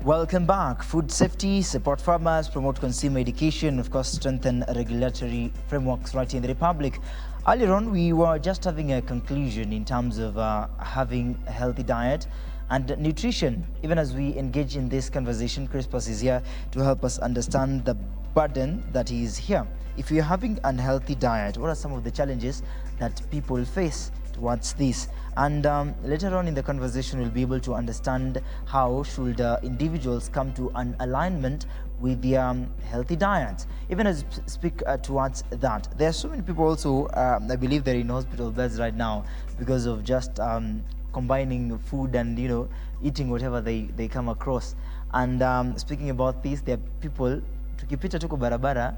Welcome back. Food safety, support farmers, promote consumer education, of course, strengthen regulatory frameworks right in the Republic. Earlier on, we were just having a conclusion in terms of having a healthy diet and nutrition. Even as we engage in this conversation, Crispus is here to help us understand the burden that is here. If you're having an unhealthy diet, what are some of the challenges that people face towards this? And later on in the conversation, we'll be able to understand how should individuals come to an alignment with their healthy diets. Even as we speak towards that, there are so many people also, I believe they're in hospital beds right now because of just combining food and, you know, eating whatever they come across. And speaking about this, there are people, tukipita tuko barabara,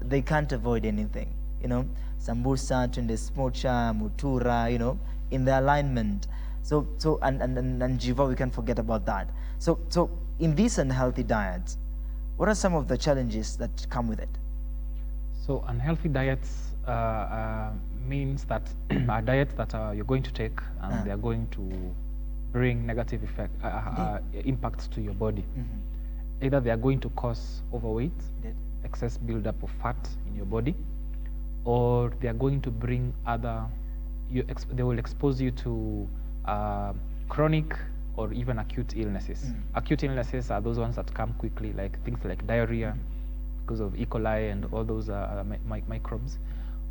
they can't avoid anything, you know, sambusa, twende smocha, mutura, you know, in the alignment. So and jiva, we can't forget about that. So in these unhealthy diets, what are some of the challenges that come with it? So unhealthy diets means that are diets that you're going to take and they are going to bring negative effect, impacts to your body. Either they are going to cause overweight, excess buildup of fat in your body, or they are going to bring other, they will expose you to chronic or even acute illnesses. Acute illnesses are those ones that come quickly, like things like diarrhea because of E. coli and all those microbes,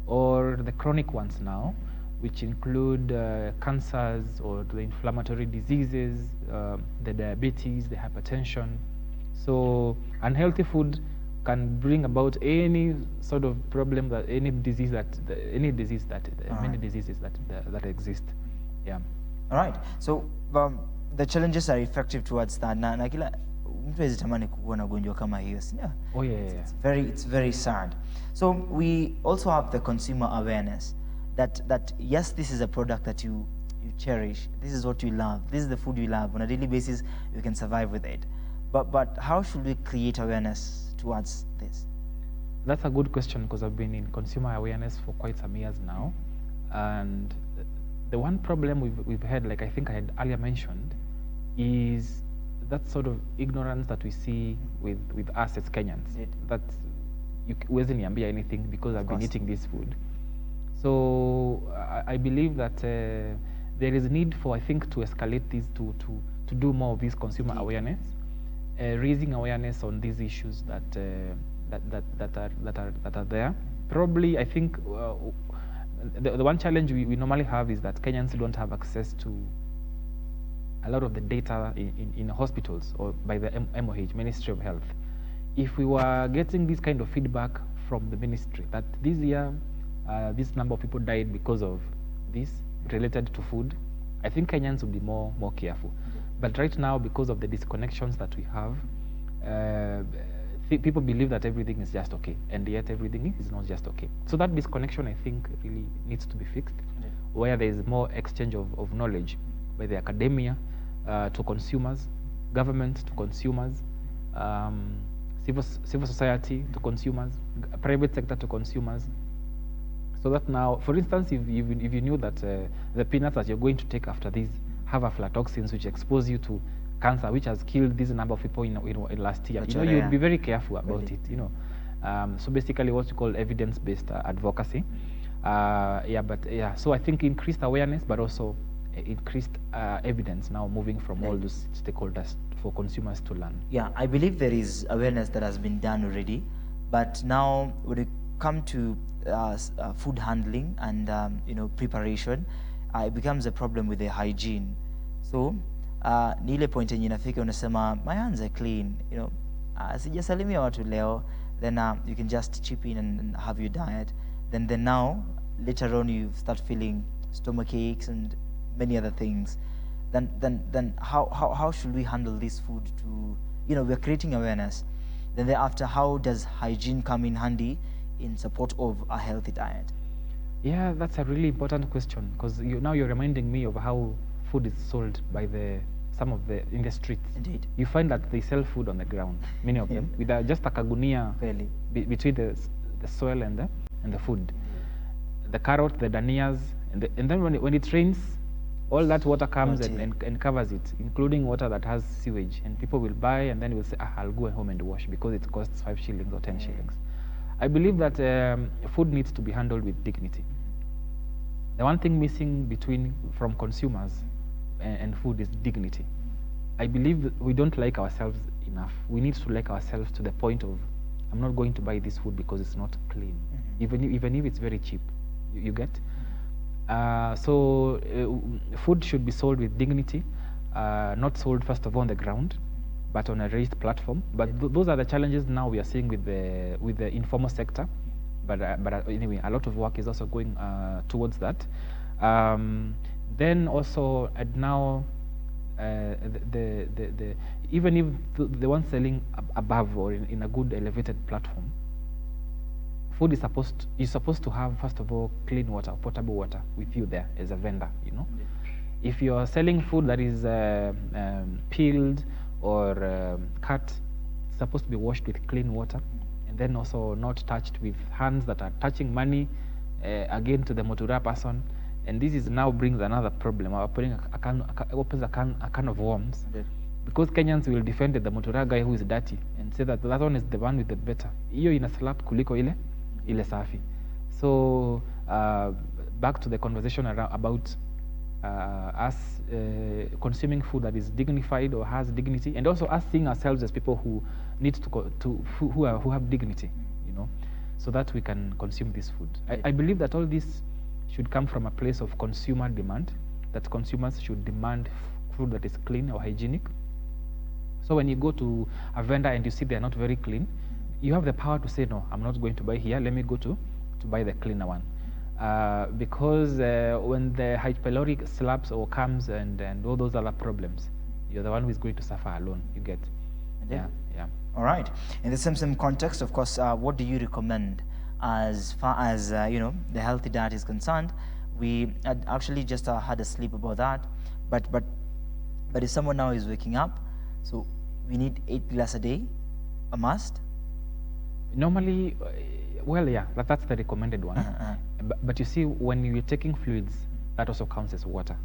or the chronic ones now, which include cancers or the inflammatory diseases, the diabetes, the hypertension. So unhealthy food can bring about any sort of problem, that many diseases that exist. Yeah. All right. So the challenges are effective towards that. Na kila mtu hawezi tamani kuwa na ugonjwa kama hiyo, si ndio? Oh yeah. It's very sad. So we also have the consumer awareness that yes, this is a product that you cherish. This is what you love. This is the food you love. On a daily basis, you can survive with it. But how should we create awareness towards this? That's a good question, because I've been in consumer awareness for quite some years now, and the one problem we've had, like I think I had earlier mentioned, is that sort of ignorance that we see with us as Kenyans. That you huwezi niambia anything because I've been eating this food. So I believe that there is need for, I think, to escalate this, to do more of this consumer awareness. Raising awareness on these issues that are there. Probably, I think the one challenge we normally have is that Kenyans don't have access to a lot of the data in hospitals or by the MOH, Ministry of Health. If we were getting this kind of feedback from the ministry that this year this number of people died because of this related to food, I think Kenyans would be more careful. But right now, because of the disconnections that we have, people believe that everything is just okay, and yet everything is not just okay. So that disconnection, I think, really needs to be fixed, where there is more exchange of knowledge by the academia to consumers, government to consumers, civil society to consumers, private sector to consumers. So that now, for instance, if you knew that the peanuts that you're going to take after this have aflatoxins which expose you to cancer, which has killed this number of people in last year, you know, you'd be very careful about it, you know. So basically what you call evidence-based advocacy. So I think increased awareness, but also increased evidence now moving from all those stakeholders for consumers to learn. Yeah, I believe there is awareness that has been done already, but now when it comes to food handling and you know, preparation, it becomes a problem with the hygiene. So ni ile point yenye inafika unasema my hands are clean, you know, sijasalimia watu leo, then you can just chip in and have your diet. Then now later on you start feeling stomach aches and many other things. Then how should we handle this food to, you know, we're creating awareness. Then thereafter, how does hygiene come in handy in support of a healthy diet? Yeah, that's a really important question, because now you're reminding me of how food is sold by some of the in the streets. Indeed. You find that they sell food on the ground, many of them, with just a kagunia between the soil and the food. The carrot, the danias, and then when it rains, all that water comes Dirty. and covers it, including water that has sewage. And people will buy and then will say, I'll go home and wash because it costs 5 shillings or 10 shillings. I believe that food needs to be handled with dignity. The one thing missing from consumers and food is dignity. I believe we don't like ourselves enough. We need to like ourselves to the point of, I'm not going to buy this food because it's not clean, even if it's very cheap. You get? So food should be sold with dignity, not sold first of all on the ground, but on a raised platform. But those are the challenges now we are seeing with the informal sector. But anyway, a lot of work is also going towards that. Then also, and now even if the one selling above or in a good elevated platform, food is supposed to have, first of all, clean water, potable water with you there as a vendor. You know, if you are selling food that is peeled or cut, it's supposed to be washed with clean water, and then also not touched with hands that are touching money again to the motura person. And this now brings another problem. Opens a can of worms, because Kenyans will defend the motura guy who is dirty and say that one is the one with the better. Iyo ina slap kuliko ile safi. So back to the conversation about us consuming food that is dignified or has dignity, and also us seeing ourselves as people who need who have dignity, you know, so that we can consume this food. I believe that all this should come from a place of consumer demand, that consumers should demand food that is clean or hygienic. So when you go to a vendor and you see they're not very clean, you have the power to say, no, I'm not going to buy here, let me go to buy the cleaner one. Because when the H. pylori slaps or comes and all those other problems, you're the one who is going to suffer alone, you get. Yeah. All right. In the same context, of course, what do you recommend as far as the healthy diet is concerned? We had actually just had a sleep about that, but if someone now is waking up, so we need 8 glasses a day, a must. Normally, well, yeah, that's the recommended one. But you see, when you're taking fluids, that also counts as water.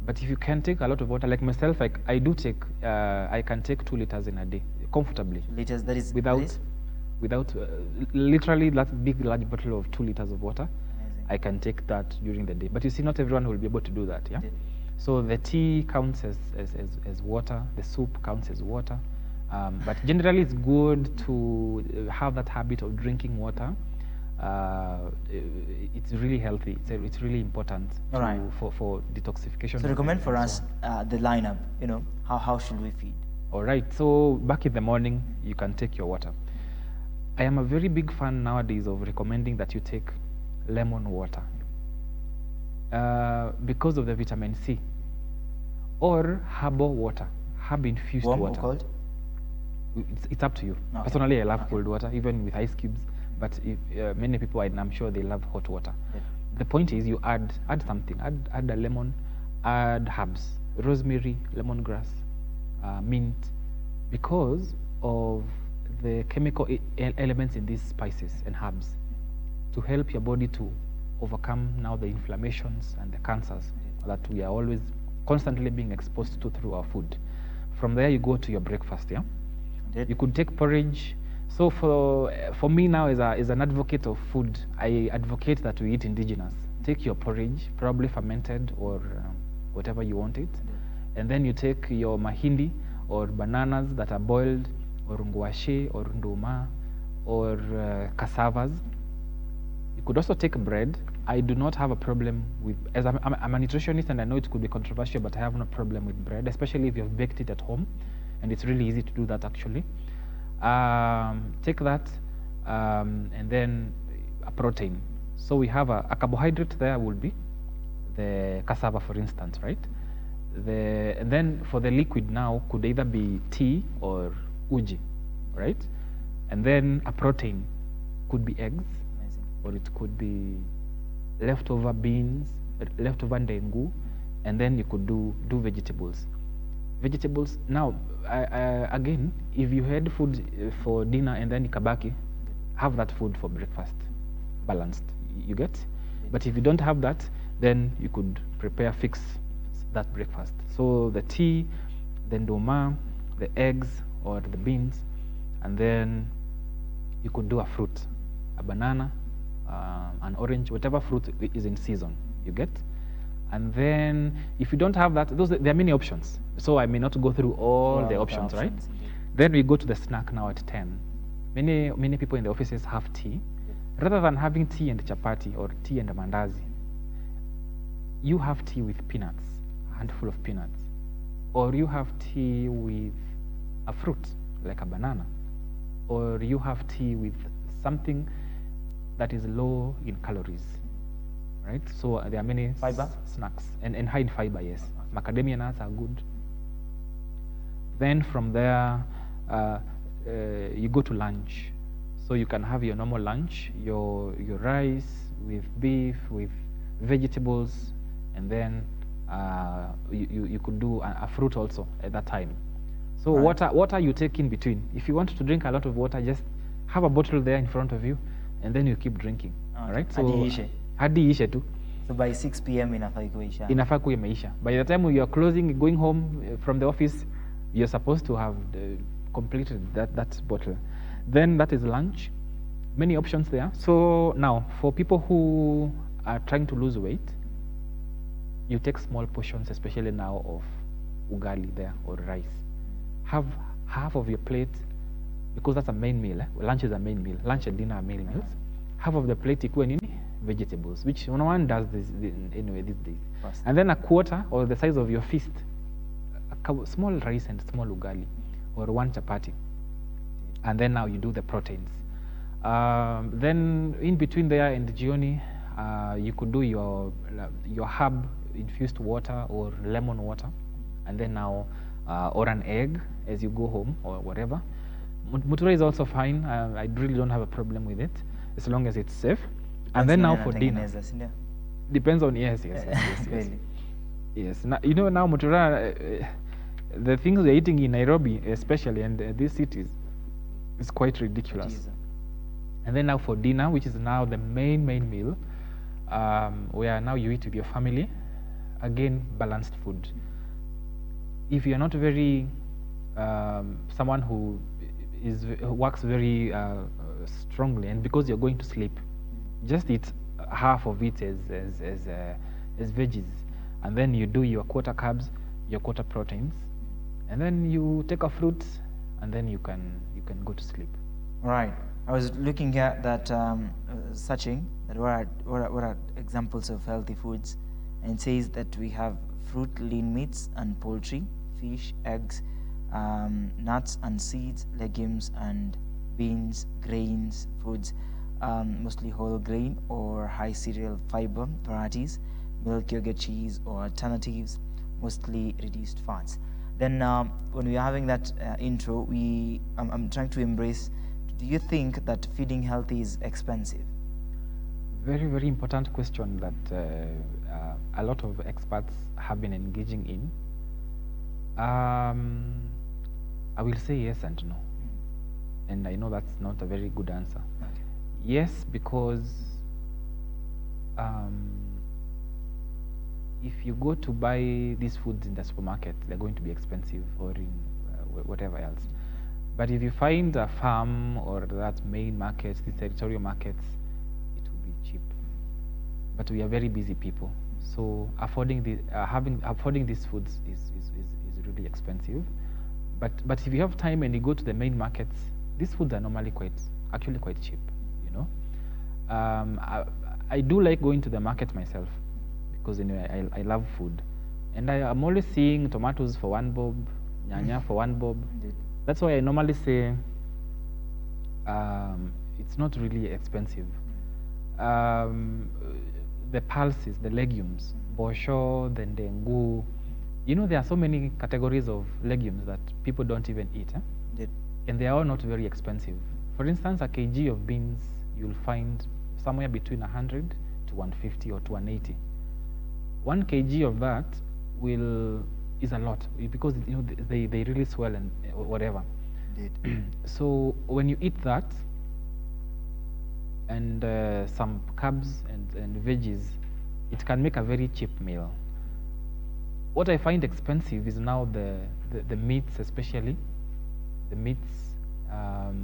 But if you can take a lot of water, like myself, I do take, I can take 2 liters in a day comfortably. 2 liters, that is without literally that big large bottle of 2 liters of water. Amazing. I can take that during the day. But you see, not everyone will be able to do that. Yeah. So the tea counts as water. The soup counts as water. But generally, it's good to have that habit of drinking water. It's really healthy. It's really important for detoxification. So recommend for us the lineup. How should we feed? All right. So back in the morning, you can take your water. I am a very big fan nowadays of recommending that you take lemon water because of the vitamin C, or herbal water, herb infused Warm water. Or cold? It's up to you. Okay. Personally, I love cold water, even with ice cubes. But if many people, I'm sure they love hot water. The point is, you add something. Add a lemon, add herbs, rosemary, lemongrass, mint, because of the chemical elements in these spices and herbs, to help your body to overcome now the inflammations and the cancers that we are always constantly being exposed to through our food. From there, you go to your breakfast. Yeah. You could take porridge. So for me now, as an advocate of food, I advocate that we eat indigenous. Take your porridge, probably fermented or whatever you want it, and then you take your mahindi or bananas that are boiled, or ngwashe or nduma or cassavas. You could also take bread. I do not have a problem with, as I'm a nutritionist, and I know it could be controversial, but I have no problem with bread, especially if you've baked it at home, and it's really easy to do that actually. Take that, and then a protein. So we have a carbohydrate there will be the cassava, for instance, right? And then for the liquid now could either be tea or uji, right? And then a protein could be eggs. Amazing. Or it could be leftover beans, leftover ndengu, and then you could do vegetables. Vegetables. Now, again, if you had food for dinner and then ikabaki, have that food for breakfast, balanced. You get? But if you don't have that, then you could prepare fix that breakfast. So the tea, the ndoma, the eggs or the beans, and then you could do a fruit, a banana, an orange, whatever fruit is in season, you get. And then if you don't have that, there are many options. So I may not go through all the options, right? Indeed. Then we go to the snack now at 10. Many people in the offices have tea. Rather than having tea and chapati or tea and mandazi, you have tea with peanuts, a handful of peanuts. Or you have tea with a fruit, like a banana. Or you have tea with something that is low in calories, right? So there are many Fiber? snacks and high in fiber, yes. Macadamia nuts are good. Then from there, you go to lunch. So you can have your normal lunch, your rice with beef, with vegetables, and then you could do a fruit also at that time. So Right. water you take in between. If you want to drink a lot of water, just have a bottle there in front of you, and then you keep drinking. Okay. All right? So Hadi iishe. hadi ishe tu. So by 6 p.m. inafaa kuisha. Inafaa kuwa imeisha. By the time you are closing, going home from the office, you're supposed to have completed that bottle. Then that is lunch. Many options there. So now, for people who are trying to lose weight, you take small portions, especially now of ugali there or rice. Have half of your plate, because that's a main meal. Lunch is a main meal. Lunch and dinner are main meals. Half of the plate ikuwe nini? Vegetables, which no one does this anyway these days. Fast. And then a quarter or the size of your fist, small rice and small ugali, or one chapati. And then now you do the proteins. Then in between there in the jioni, you could do your herb infused water or lemon water, and then now or an egg as you go home or whatever. Mutura is also fine. I really don't have a problem with it as long as it's safe. And then now for dinner, Natengeneza, si ndio? depends on yes. Really? Yes. Now, you know, now Mutura, the things we're eating in Nairobi, especially, and these cities, is quite ridiculous. Jesus. And then now for dinner, which is now the main meal, where now you eat with your family, again, balanced food. If you're not very, someone who works very strongly, and because you're going to sleep, just eat half of it as veggies, and then you do your quarter carbs, your quarter proteins, and then you take a fruit, and then you can go to sleep. Right. I was looking at that, searching that what are examples of healthy foods, and it says that we have fruit, lean meats, and poultry, fish, eggs, nuts and seeds, legumes and beans, grains, foods, mostly whole grain or high cereal fiber varieties, milk, yogurt, cheese, or alternatives, mostly reduced fats. Then when we are having that intro, I'm trying to embrace. Do you think that feeding healthy is expensive? Very, very important question that a lot of experts have been engaging in. I will say yes and no. And I know that's not a very good answer. Okay. Yes, because if you go to buy these foods in the supermarket, they're going to be expensive, or in whatever else. But if you find a farm or that main market, the territorial markets, it will be cheap. But we are very busy people, so affording these foods is really expensive. But if you have time and you go to the main markets, these foods are normally actually quite cheap. You know, I do like going to the market myself because anyway I love food, and I am always seeing tomatoes for 1 bob, nyanya for 1 bob. Indeed. That's why I normally say it's not really expensive. The pulses, the legumes, bosho, the ndengu. You know, there are so many categories of legumes that people don't even eat. Indeed. And they are all not very expensive. For instance, a kg of beans, you'll find somewhere between 100 to 150 or to 180. 1 kg of that is a lot because you know they really swell and whatever. Indeed. So when you eat that and some carbs and veggies, it can make a very cheap meal. what I find expensive is now the meats, especially the meats.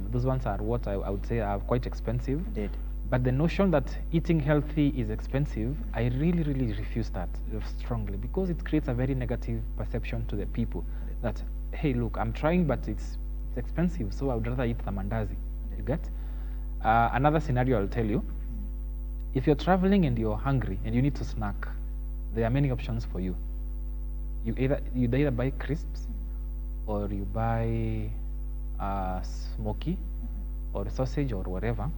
Those ones are what I would say are quite expensive. Indeed. But the notion that eating healthy is expensive, I really, really refuse that strongly, because it creates a very negative perception to the people that, hey, look, I'm trying, but it's expensive, so I would rather eat the mandazi. You get? Another scenario I'll tell you. If you're traveling and you're hungry and you need to snack, there are many options for you. You either buy crisps, or you buy smoky, or sausage, or whatever.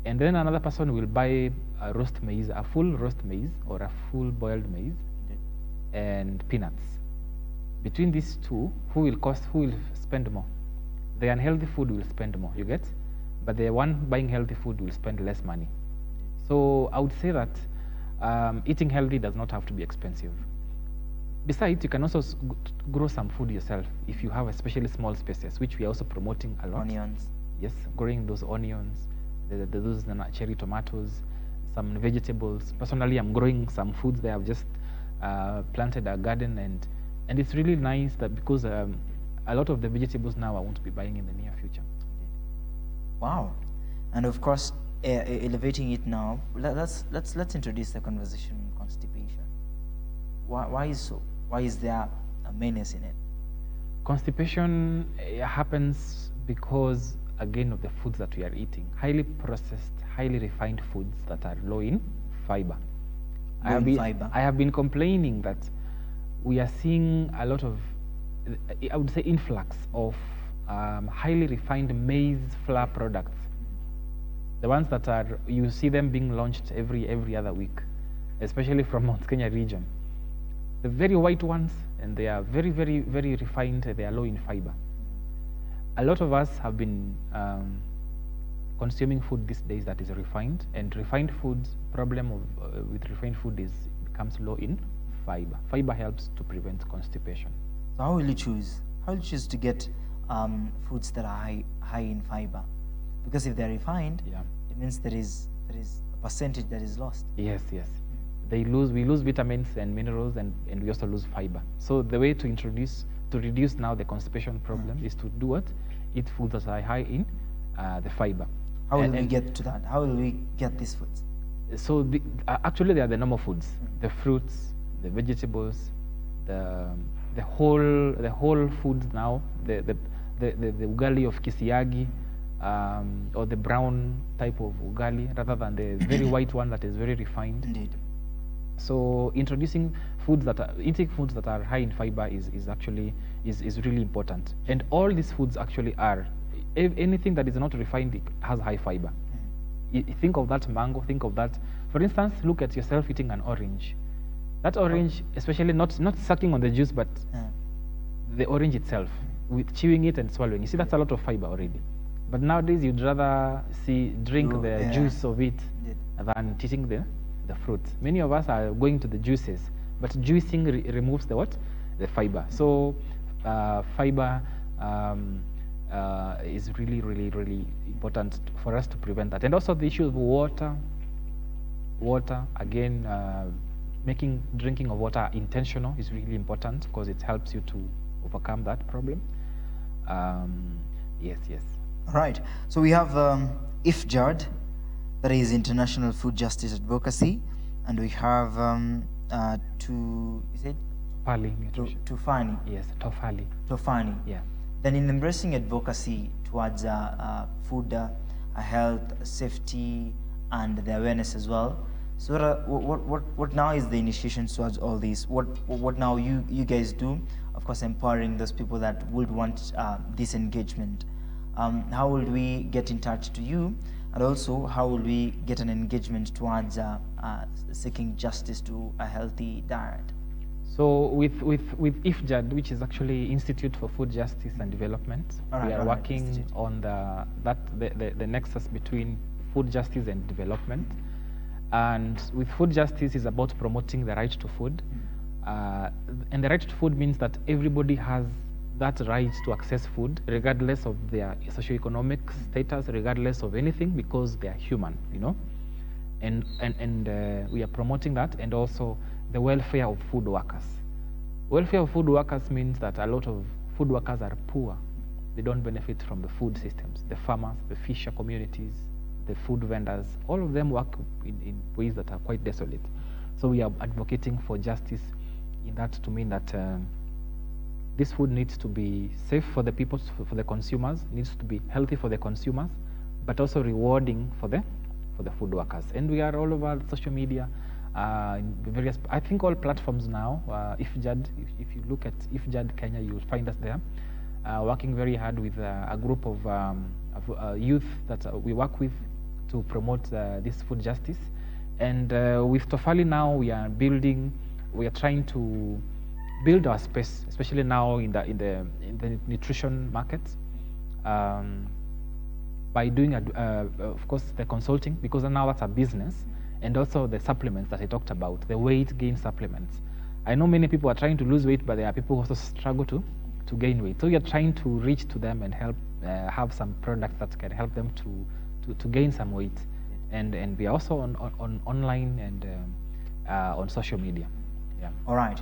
And then another person will buy a roast maize, a full roast maize, or a full boiled maize, and peanuts. Between these two, who will spend more? The unhealthy food will spend more, you get? But the one buying healthy food will spend less money. So I would say that eating healthy does not have to be expensive. Besides, you can also grow some food yourself if you have especially small spaces, which we are also promoting a lot. Onions. Yes, growing those onions, those cherry tomatoes, some vegetables. Personally, I'm growing some foods there. I've just planted a garden, and it's really nice that because a lot of the vegetables now I won't be buying in the near future. Wow. And of course, elevating it now, let's introduce the conversation on constipation. Why is so? Why is there a menace in it? Constipation happens because, again, of the foods that we are eating. Highly processed, highly refined foods that are low in fiber. I have been complaining that we are seeing a lot of, I would say, influx of highly refined maize flour products. The ones that are, you see them being launched every other week, especially from Mount Kenya region. The very white ones, and they are very, very, very refined. They are low in fiber. A lot of us have been consuming food these days that is refined, and refined foods, problem with refined food is becomes low in fiber. Fiber helps to prevent constipation. So how will you choose? How will you choose to get foods that are high in fiber? Because if they're refined, it means there is a percentage that is lost. Yes. We lose vitamins and minerals, and we also lose fiber. So the way to reduce now the constipation problem is to do what? Eat foods that are high in the fiber. How will we get to that? How will we get these foods? So actually, they are the normal foods: the fruits, the vegetables, the whole foods now. The ugali of kisiagi, or the brown type of ugali, rather than the very white one that is very refined. Indeed. So eating foods that are high in fiber is really important. And all these foods actually are. Anything that is not refined has high fiber. Think of that mango, think of that. For instance, look at yourself eating an orange. That orange, especially not sucking on the juice, but the orange itself, with chewing it and swallowing. You see, that's a lot of fiber already. But nowadays, you'd rather drink the juice of it than eating the fruit. Many of us are going to the juices, but juicing removes the fiber. So fiber is really, really, really important for us to prevent that. And also the issue of water again, making drinking of water intentional is really important, because it helps you to overcome that problem. Yes. All right. So we have IFJAD, that is International Food Justice Advocacy, and we have Tofali Nutrition. Tofani. Yes, Tofali. Tofani. Yeah. Then in embracing advocacy towards food health, safety, and the awareness as well. So what now is the initiation towards all these? What now you guys do? Of course, empowering those people that would want this engagement. How will we get in touch to you? And also, how will we get an engagement towards seeking justice to a healthy diet? So with IFJAD, which is actually Institute for Food Justice and Development, we are working on the nexus between food justice and development. And with food justice is about promoting the right to food. And the right to food means that everybody has that right to access food, regardless of their socioeconomic status, regardless of anything, because they are human, And we are promoting that, and also the welfare of food workers. Welfare of food workers means that a lot of food workers are poor. They don't benefit from the food systems. The farmers, the fisher communities, the food vendors, all of them work in ways that are quite desolate. So we are advocating for justice in that, to mean that this food needs to be safe for the people, for the consumers, needs to be healthy for the consumers, but also rewarding for the food workers. And we are all over social media, in various, I think all platforms now. IFJAD, if you look at IFJAD Kenya, you will find us there, working very hard with a group of youth that we work with to promote this food justice. And with Tofali now, we are trying to build our space, especially now in the nutrition market, by doing, of course, the consulting, because now that's a business, and also the supplements that I talked about, the weight gain supplements. I know many people are trying to lose weight, but there are people who also struggle to gain weight. So we are trying to reach to them and help have some products that can help them to gain some weight. And we are also on online and on social media. Yeah. All right.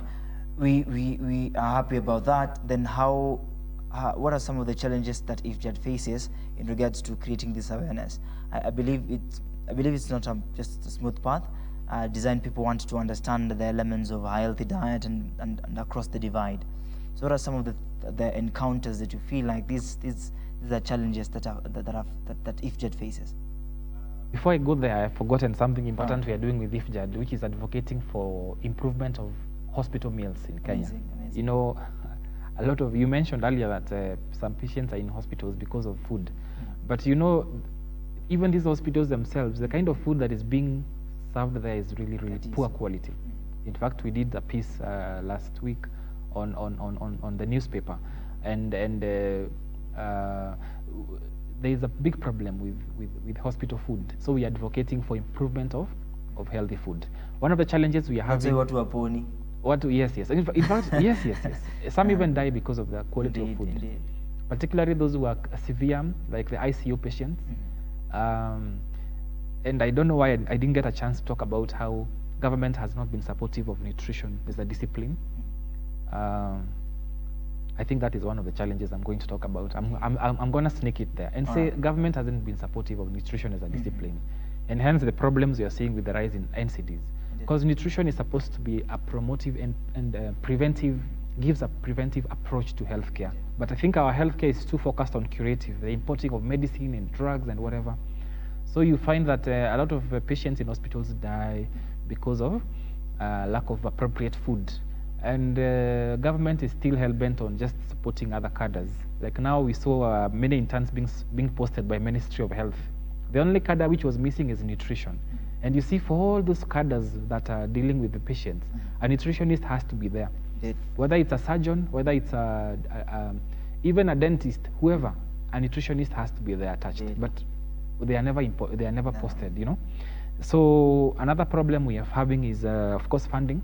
We are happy about that. Then what are some of the challenges that IFJAD faces in regards to creating this awareness? I believe it's not just a smooth path. Design people want to understand the elements of a healthy diet and across the divide. So what are some of the encounters that you feel like these are challenges that IFJAD faces? Before I go there, I've forgotten something important we are doing with IFJAD, which is advocating for improvement of hospital meals in Kenya. Amazing. You know, a lot of, you mentioned earlier that some patients are in hospitals because of food. But you know, even these hospitals themselves, the kind of food that is being served there is really poor quality. In fact, we did a piece last week on the newspaper, and there is a big problem with hospital food. So we are advocating for improvement of healthy food. One of the challenges we are having. Yes. In fact, yes. Some even die because of the quality of food. Indeed. Particularly those who are severe, like the ICU patients. And I don't know why I didn't get a chance to talk about how government has not been supportive of nutrition as a discipline. I think that is one of the challenges I'm going to talk about. I'm going to sneak it there and say government hasn't been supportive of nutrition as a discipline, and hence the problems we are seeing with the rise in NCDs. Because nutrition is supposed to be a promotive and preventive, gives a preventive approach to healthcare. But I think our healthcare is too focused on curative, the importing of medicine and drugs and whatever. So you find that a lot of patients in hospitals die because of lack of appropriate food. And government is still hell-bent on just supporting other cadres. Like now we saw many interns being posted by Ministry of Health. The only cadre which was missing is nutrition. And you see, for all those cadres that are dealing with the patients, a nutritionist has to be there. Whether it's a surgeon, whether it's even a dentist, whoever, a nutritionist has to be there attached. But they are never posted, you know. So another problem we are having is, of course, funding.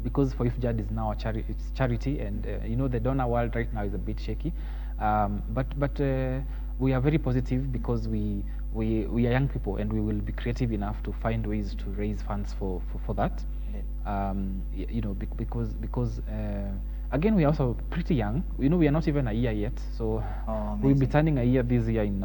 Because for IFJAD is now it's charity, and you know, the donor world right now is a bit shaky. But we are very positive because we are young people, and we will be creative enough to find ways to raise funds for that. You know, because again, we are also pretty young. You know, we are not even a year yet, so we'll be turning a year this year in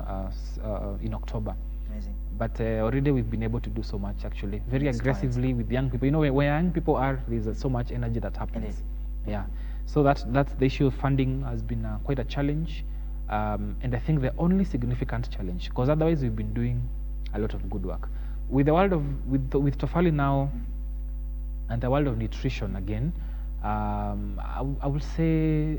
October. Amazing. But already we've been able to do so much, actually, very aggressively with young people. You know, where young people are, there's so much energy that happens. Yeah. So that's the issue of funding has been quite a challenge. And I think the only significant challenge, because otherwise we've been doing a lot of good work. With the world of, with Tofali now, and the world of nutrition again, I would say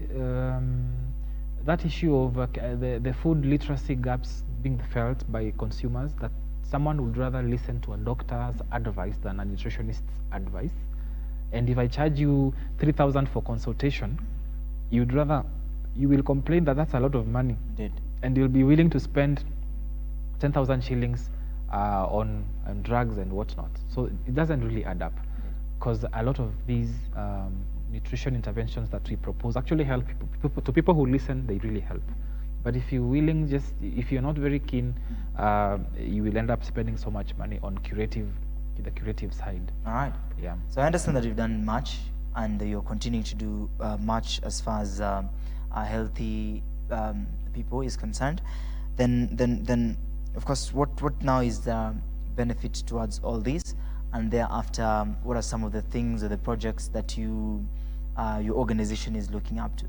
that issue of the food literacy gaps being felt by consumers, that someone would rather listen to a doctor's advice than a nutritionist's advice. And if I charge you 3,000 for consultation, you will complain that that's a lot of money. Indeed. And you'll be willing to spend 10,000 shillings on drugs and whatnot. So it doesn't really add up, because a lot of these nutrition interventions that we propose actually help people who listen. They really help. But if you're willing, if you're not very keen, you will end up spending so much money on the curative side. All right. Yeah. So I understand that you've done much and you're continuing to do much as far as healthy people is concerned, then of course, what now is the benefit towards all this? And thereafter, what are some of the things or the projects that your organization is looking up to?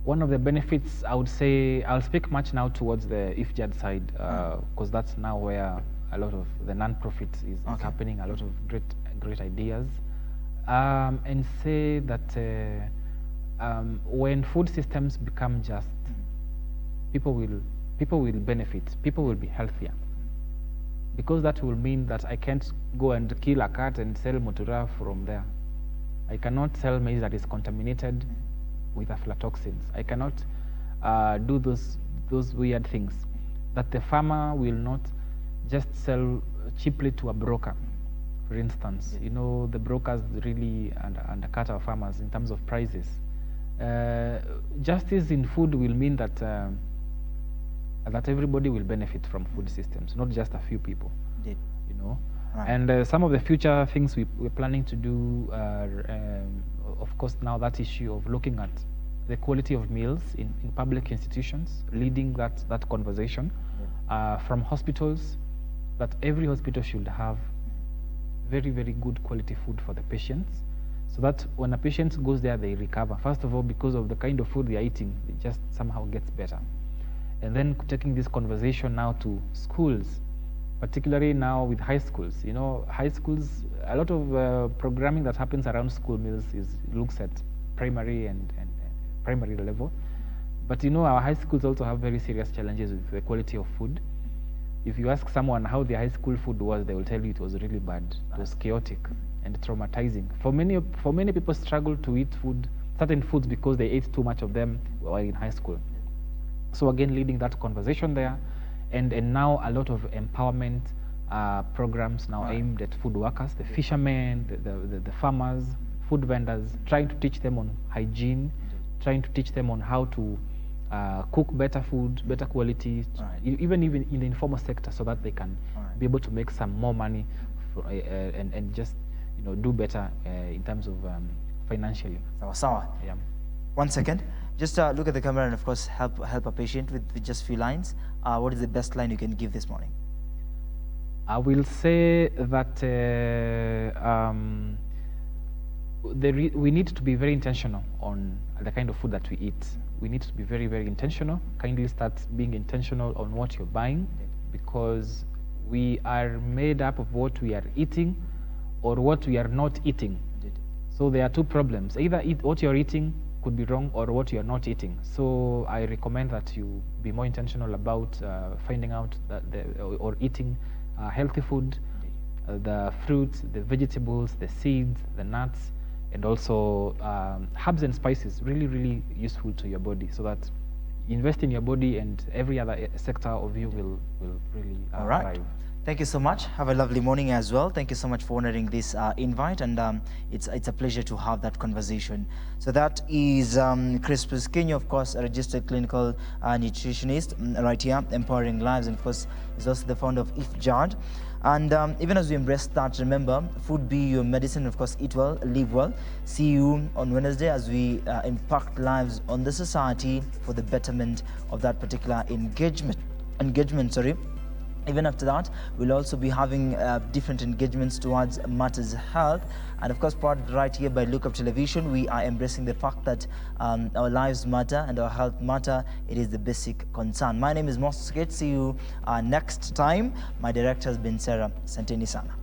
One of the benefits, I would say, I'll speak much now towards the IFJAD side, because that's now where a lot of the non-profit is happening, a lot of great ideas, and say that when food systems become just, people will benefit, people will be healthier, because that will mean that I can't go and kill a cat and sell mutura from there. I cannot sell maize that is contaminated with aflatoxins. I cannot do those weird things that the farmer will not just sell cheaply to a broker, for instance. You know, the brokers really undercut our farmers in terms of prices. Justice in food will mean that that everybody will benefit from food systems, not just a few people. Indeed. You know, right. And some of the future things we're planning to do are, of course, now that issue of looking at the quality of meals in public institutions, leading that conversation from hospitals, that every hospital should have very, very good quality food for the patients, so that when a patient goes there, they recover. First of all, because of the kind of food they are eating, it just somehow gets better. And then taking this conversation now to schools, particularly now with high schools. You know, high schools, a lot of programming that happens around school meals looks at primary and primary level. But you know, our high schools also have very serious challenges with the quality of food. If you ask someone how the high school food was, they will tell you it was really bad. It was chaotic and traumatizing. For many people struggle to eat certain foods because they ate too much of them while in high school. So again, leading that conversation there, and now a lot of empowerment programs now aimed at food workers, the fishermen, the farmers, food vendors, trying to teach them on hygiene, trying to teach them on how to cook better food, better quality, even in the informal sector, so that they can be able to make some more money and just do better in terms of financially. Sawa. Yeah. 1 second. Just look at the camera and, of course, help a patient with just few lines. What is the best line you can give this morning? I will say that we need to be very intentional on the kind of food that we eat. We need to be very, very intentional. Kindly start being intentional on what you're buying, because we are made up of what we are eating or what we are not eating. So there are two problems. Either what you're eating could be wrong, or what you're not eating. So I recommend that you be more intentional about finding out or eating healthy food, the fruits, the vegetables, the seeds, the nuts, and also herbs and spices. Really, really useful to your body, so that you invest in your body and every other sector of you will really thrive. Thank you so much. Have a lovely morning as well. Thank you so much for honoring this invite, and it's a pleasure to have that conversation. So that is Crispus Kinyua, of course, a registered clinical nutritionist right here, empowering lives, and of course is also the founder of IFJAD. And even as we embrace that, remember, food be your medicine. Of course, eat well, live well. See you on Wednesday as we impact lives on the society for the betterment of that particular engagement. Even after that, we'll also be having different engagements towards matters health. And of course, powered right here by Look Up Television, we are embracing the fact that our lives matter and our health matter. It is the basic concern. My name is Okech. See you next time. My director has been Sarah Santini Sana.